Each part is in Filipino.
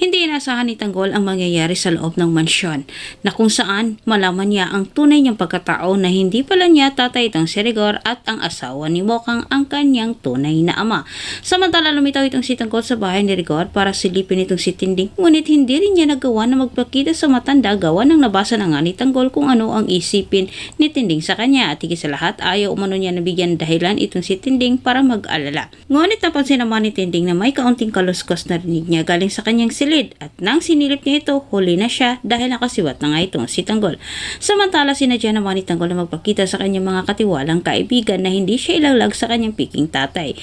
Hindi inaasahan ni Tanggol ang mangyayari sa loob ng mansyon na kung saan malaman niya ang tunay niyang pagkatao na hindi pala niya tatay itong si Rigor at ang asawa ni Mokang ang kanyang tunay na ama. Samantala lumitaw itong si Tanggol sa bahay ni Rigor para silipin itong si Tinding, ngunit hindi rin niya nagawa na magpakita sa matanda gawa ng nabasa na nga ni Tanggol kung ano ang isipin ni Tinding sa kanya at higit sa lahat ayaw umano niya nabigyan dahilan itong si Tinding para mag-alala. Ngunit napansin naman ni Tinding na may kaunting kaluskos na rinig niya galing sa kanyang silid at nang sinilip niya ito, huli na siya dahil nakasiwat na nga itong si Tanggol. Samantala sinadya naman ni Tanggol na magpakita sa kanyang mga katiwalang kaibigan na hindi siya ilalag sa kanyang piking tatay.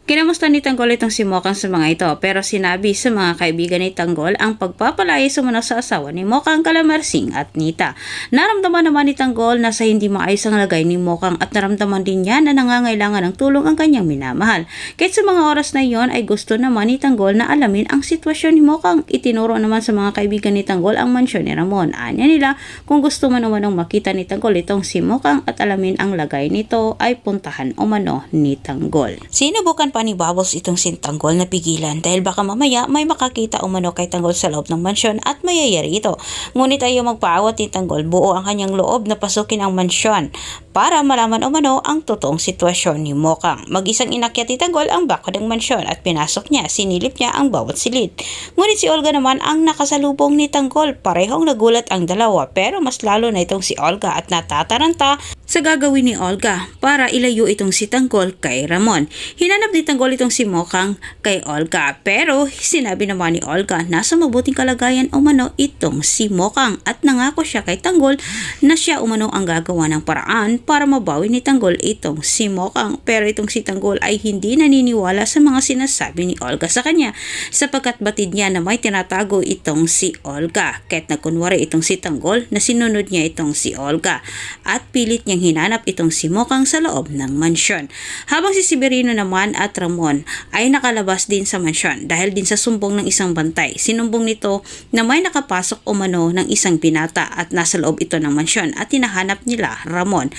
Kinamusta ni Tanggol itong si Mokang sa mga ito pero sinabi sa mga kaibigan ni Tanggol ang pagpapalaya sumunod sa asawa ni Mokang, Kalamarsing at Nita. Naramdaman naman ni Tanggol na sa hindi maayos ang lagay ni Mokang at naramdaman din niya na nangangailangan ng tulong ang kanyang minamahal. Kahit sa mga oras na iyon ay gusto naman ni Tanggol na alamin ang sitwasyon ni Mokang. Itinuro naman sa mga kaibigan ni Tanggol ang mansyon ni Ramon. Anya nila kung gusto man naman makita ni Tanggol itong si Mokang at alamin ang lagay nito ay puntahan umano ni Tanggol. Sinubukan ni Bubbles itong si Tanggol na pigilan dahil baka mamaya may makakita umano kay Tanggol sa loob ng mansyon at mayayari ito. Ngunit ayaw magpaawat ni Tanggol, buo ang kanyang loob na pasukin ang mansyon para malaman umano ang totoong sitwasyon ni Mokang. Mag-isang inakyat ni Tanggol ang bako ng mansyon at pinasok niya, sinilip niya ang bawat silid. Ngunit si Olga naman ang nakasalubong ni Tanggol. Parehong nagulat ang dalawa pero mas lalo na itong si Olga at natataranta sa gagawin ni Olga para ilayo itong si Tanggol kay Ramon. Hinanap ni Tanggol itong si Mokang kay Olga pero sinabi naman ni Olga na sa mabuting kalagayan umano itong si Mokang at nangako siya kay Tanggol na siya umano ang gagawa ng paraan para mabawi ni Tanggol itong si Mokang. Pero itong si Tanggol ay hindi naniniwala sa mga sinasabi ni Olga sa kanya sapagkat batid niya na may tinatago itong si Olga. Kahit nagkunwari itong si Tanggol na sinunod niya itong si Olga at pilit niyang hinanap itong si Mokang sa loob ng mansyon. Habang si Severino naman at Ramon ay nakalabas din sa mansyon dahil din sa sumbong ng isang bantay. Sinumbong nito na may nakapasok umano ng isang binata at nasa loob ito ng mansyon at hinahanap nila Ramon.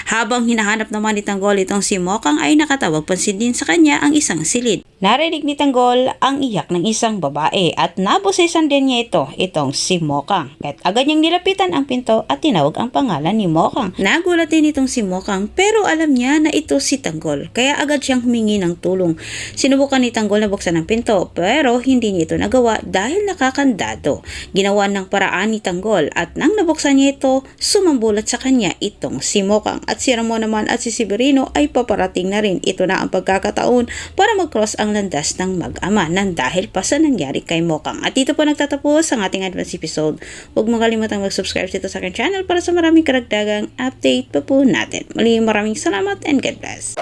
Habang hinahanap naman ni Tanggol itong si Mokang ay nakatawag pansin din sa kanya ang isang silid. Narinig ni Tanggol ang iyak ng isang babae at nabosesan din niya itong si Mokang. Kahit agad niyang nilapitan ang pinto at tinawag ang pangalan ni Mokang. Nagulat din itong si Mokang pero alam niya na ito si Tanggol kaya agad siyang humingi ng tulong. Sinubukan ni Tanggol na buksan ang pinto pero hindi niya ito nagawa dahil nakakandado. Ginawa ng paraan ni Tanggol at nang nabuksan niya ito, sumambulat sa kanya itong si Mokang at si Ramon naman at si Severino ay paparating na rin. Ito na ang pagkakataon para mag-cross ang landas ng mag-ama nang dahil pa sa nangyari kay Mokang. At dito po nagtatapos ang ating advance episode. Huwag mo kalimutang mag-subscribe dito sa aking channel para sa maraming karagdagang update pa po natin. Muli maraming salamat and God bless.